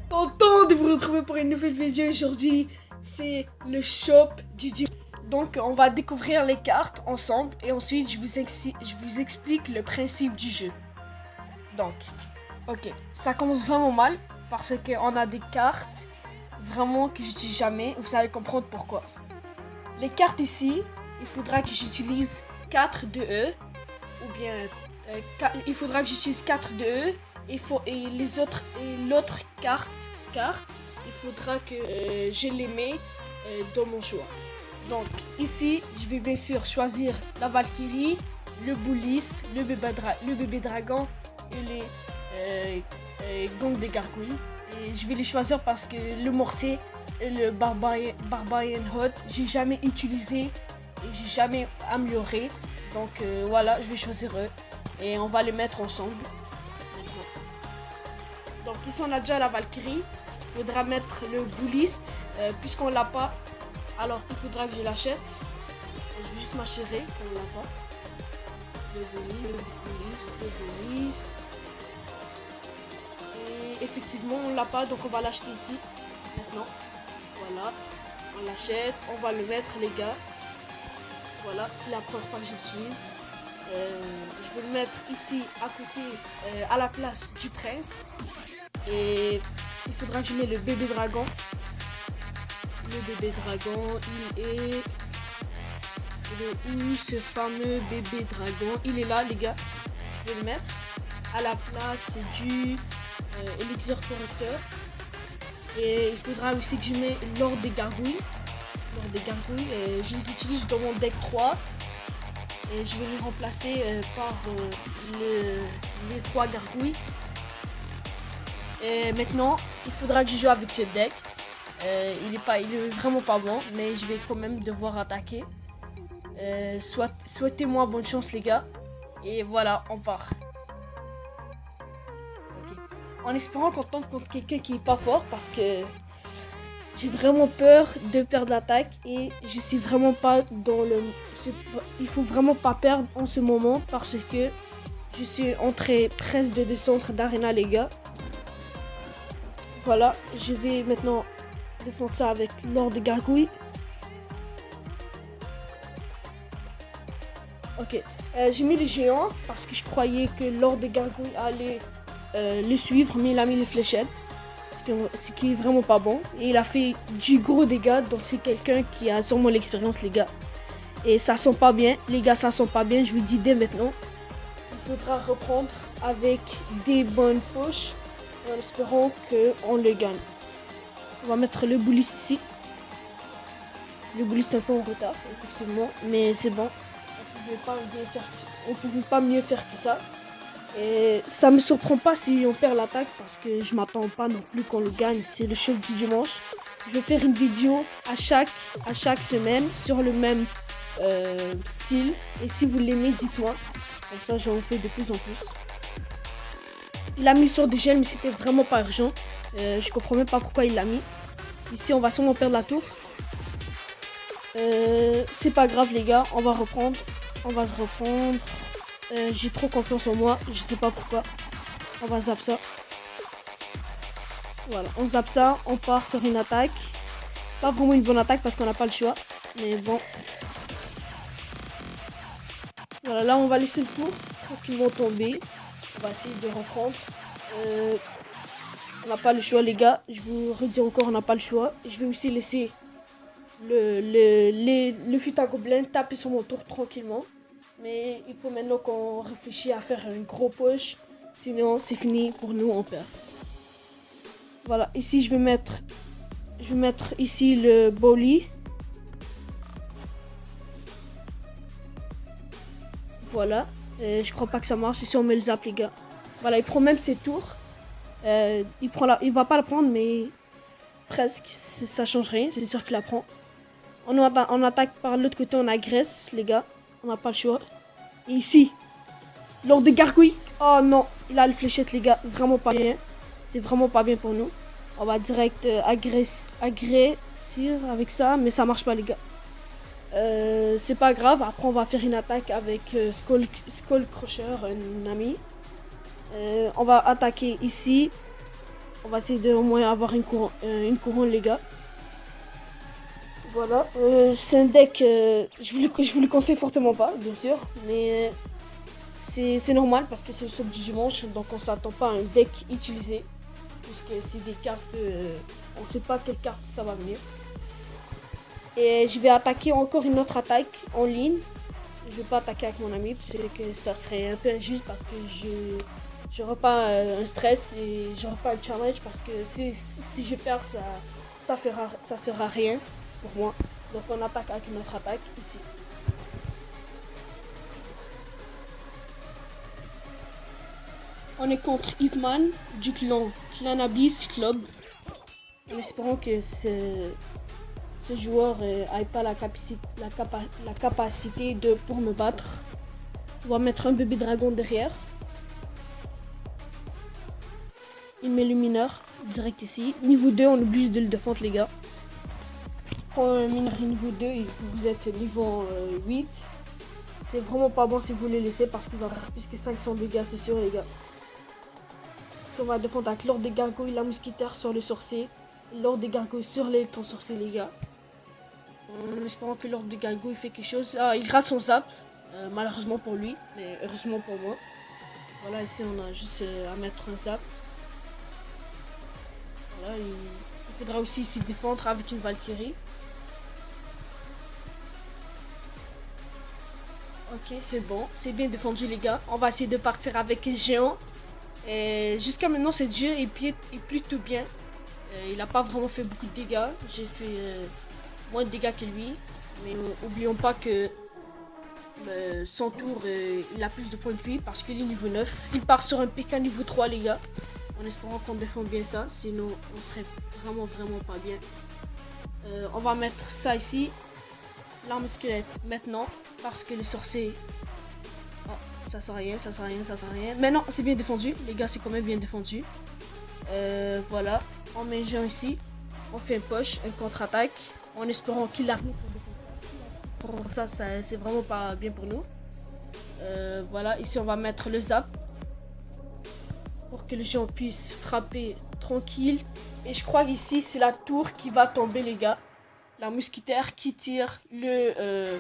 Content de vous retrouver pour une nouvelle vidéo aujourd'hui. C'est le shop du dimanche. Donc on va découvrir les cartes ensemble et ensuite je vous explique le principe du jeu. Donc, ok, ça commence vraiment mal parce qu'on a des cartes vraiment que je dis jamais. Vous allez comprendre pourquoi. Les cartes ici, il faudra que j'utilise 4 de E ou bien il faudra que j'utilise 4 de E. Et l'autre carte, il faudra que je les mets dans mon choix. Donc ici, je vais bien sûr choisir la Valkyrie, le Bouliste, le bébé dragon et les gangs des gargouilles. Et je vais les choisir parce que le mortier et le barbarian hot, j'ai jamais utilisé et j'ai jamais amélioré. Donc voilà, je vais choisir eux et on va les mettre ensemble. Donc ici on a déjà la Valkyrie, il faudra mettre le Bouliste, puisqu'on l'a pas, alors il faudra que je l'achète. Je vais juste m'assurer qu'on l'a pas. Le Bouliste. Et effectivement on l'a pas, donc on va l'acheter ici, maintenant. Voilà, on l'achète, on va le mettre les gars. Voilà, c'est la première fois que j'utilise. Je vais le mettre ici à côté, à la place du prince. Et il faudra que je mette le bébé dragon. Le bébé dragon, il est où ce fameux bébé dragon? Il est là les gars. Je vais le mettre à la place du élixir correcteur. Et il faudra aussi que je mette l'ordre des gargouilles. Je les utilise dans mon deck 3. Et je vais les remplacer par les 3 gargouilles. Et maintenant, il faudra que je joue avec ce deck. Il est vraiment pas bon, mais je vais quand même devoir attaquer. Souhaitez-moi bonne chance les gars. Et voilà, on part. Okay. En espérant qu'on tombe contre quelqu'un qui est pas fort, parce que j'ai vraiment peur de perdre l'attaque et je suis vraiment pas dans le... Il faut vraiment pas perdre en ce moment parce que je suis entré presque de descendre d'arena les gars. Voilà, je vais maintenant défendre ça avec l'ordre de gargouille. Ok, j'ai mis les géants parce que je croyais que l'ordre de gargouille allait le suivre, mais il a mis les fléchettes. Ce qui est vraiment pas bon. Et il a fait du gros dégâts, donc c'est quelqu'un qui a sûrement l'expérience les gars. Et ça sent pas bien, les gars, ça sent pas bien, je vous dis dès maintenant. Il faudra reprendre avec des bonnes poches. En espérant qu'on le gagne. On va mettre le Bouliste ici. Le Bouliste un peu en retard, effectivement. Mais c'est bon. On pouvait pas mieux faire que ça. Et ça me surprend pas si on perd l'attaque. Parce que je m'attends pas non plus qu'on le gagne. C'est le shop du dimanche. Je vais faire une vidéo à chaque semaine. Sur le même style. Et si vous l'aimez, dites-moi. Comme ça, j'en fais de plus en plus. Il a mis sur des gels mais c'était vraiment pas urgent. Je comprends même pas pourquoi il l'a mis. Ici on va sûrement perdre la tour. C'est pas grave les gars, on va reprendre. On va se reprendre. J'ai trop confiance en moi, je sais pas pourquoi. On va zap ça. Voilà, on zappe ça, on part sur une attaque. Pas vraiment une bonne attaque parce qu'on n'a pas le choix. Mais bon. Voilà, là on va laisser le tour tranquillement tomber. On va essayer de reprendre. On n'a pas le choix les gars. Je vous redis encore, on n'a pas le choix. Je vais aussi laisser le fut à gobelin taper sur mon tour tranquillement. Mais il faut maintenant qu'on réfléchisse à faire un gros push. Sinon c'est fini pour nous, on perd. Voilà, ici je vais mettre ici le Boli. Voilà. Je crois pas que ça marche. Ici on met le zap les gars. Voilà, il prend même ses tours. Il va pas la prendre mais presque. Ça change rien. C'est sûr qu'il la prend. On attaque par l'autre côté. On agresse les gars. On n'a pas le choix. Et ici, l'ordre de gargouille. Oh non, il a le fléchette les gars. Vraiment pas bien. C'est vraiment pas bien pour nous. On va direct agresser avec ça. Mais ça marche pas les gars. C'est pas grave, après on va faire une attaque avec Skull Crusher, un ami. On va attaquer ici. On va essayer de au moins avoir une couronne les gars. Voilà, c'est un deck, je vous le conseille fortement pas, bien sûr, mais c'est normal parce que c'est le shop du dimanche, donc on s'attend pas à un deck utilisé, puisque c'est des cartes, on sait pas quelle carte ça va venir. Et je vais attaquer encore une autre attaque en ligne. Je vais pas attaquer avec mon ami, parce que ça serait un peu injuste parce que j'aurai pas un stress et j'aurai pas un challenge parce que si je perds ça sera rien pour moi. Donc on attaque avec une autre attaque ici. On est contre Hitman du clan Abyss Club. En espérant que ce joueur n'ait pas la capacité pour me battre. On va mettre un bébé dragon derrière. Il met le mineur direct ici. Niveau 2, on est obligé de le défendre les gars. Pour un mineur niveau 2, vous êtes niveau 8. C'est vraiment pas bon si vous le laissez parce qu'il va faire plus que 500 dégâts, c'est sûr les gars. On va défendre avec l'ordre des gargouilles, la mousquetaire sur le sorcier. L'ordre des gargouilles sur l'électron sorcier les gars. En espérant que l'ordre des gargouilles fait quelque chose. Ah, il rate son zap. Malheureusement pour lui, mais heureusement pour moi. Voilà, ici on a juste à mettre un zap. Voilà, il faudra aussi s'y défendre avec une Valkyrie. Ok, c'est bon, c'est bien défendu les gars. On va essayer de partir avec un géant. Jusqu'à maintenant, ce jeu est plutôt bien. Il n'a pas vraiment fait beaucoup de dégâts. J'ai fait moins de dégâts que lui. Mais n'oublions pas que son tour, il a plus de points de vie parce qu'il est niveau 9. Il part sur un PK niveau 3 les gars. En espérant qu'on défende bien ça. Sinon, on serait vraiment pas bien. On va mettre ça ici. L'arme squelette maintenant. Parce que le sorcier... Oh, ça sert à rien, ça sert à rien, ça sert à rien. Mais non, c'est bien défendu. Les gars, c'est quand même bien défendu. Voilà. On met un géant ici. On fait un push, un contre-attaque. En espérant qu'il arrive. Pour ça, c'est vraiment pas bien pour nous. Voilà. Ici, on va mettre le zap. Pour que le géant puisse frapper tranquille. Et je crois qu'ici, c'est la tour qui va tomber, les gars. La mousquetaire qui tire le...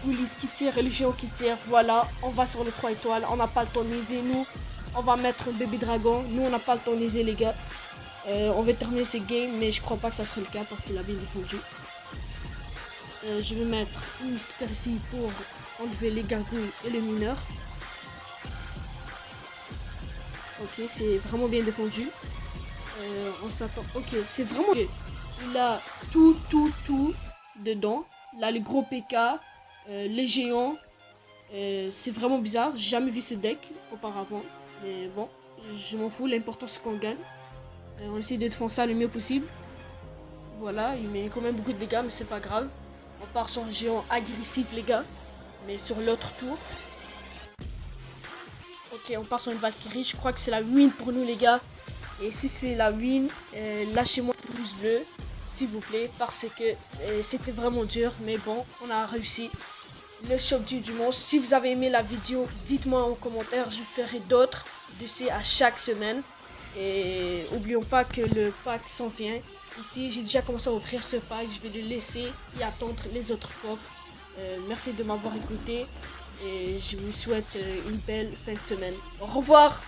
Bullies qui tire et le géant qui tire. Voilà, on va sur les 3 étoiles. On n'a pas le temps de niaiser. Nous, on va mettre un bébé dragon. Nous, on n'a pas le temps de niaiser, les gars. On va terminer ce game, mais je crois pas que ça serait le cas parce qu'il a bien défendu. Je vais mettre une mousquetaire ici pour enlever les gargouilles et les mineurs. Ok, c'est vraiment bien défendu. On s'attend. Ok, c'est vraiment... Il a tout dedans. Là, les gros PK. Les géants, c'est vraiment bizarre. J'ai jamais vu ce deck auparavant. Mais bon, je m'en fous. L'important c'est qu'on gagne. On essaie de défendre ça le mieux possible. Voilà, il met quand même beaucoup de dégâts, mais c'est pas grave. On part sur un géant agressif, les gars. Mais sur l'autre tour. Ok, on part sur une Valkyrie. Je crois que c'est la win pour nous, les gars. Et si c'est la win, lâchez-moi un pouce bleu, s'il vous plaît. Parce que c'était vraiment dur. Mais bon, on a réussi. Le shop du dimanche. Si vous avez aimé la vidéo, dites-moi en commentaire, je ferai d'autres dessus à chaque semaine. Et n'oublions pas que le pack s'en vient. Ici, j'ai déjà commencé à ouvrir ce pack, je vais le laisser et attendre les autres coffres. Merci de m'avoir écouté et je vous souhaite une belle fin de semaine. Au revoir!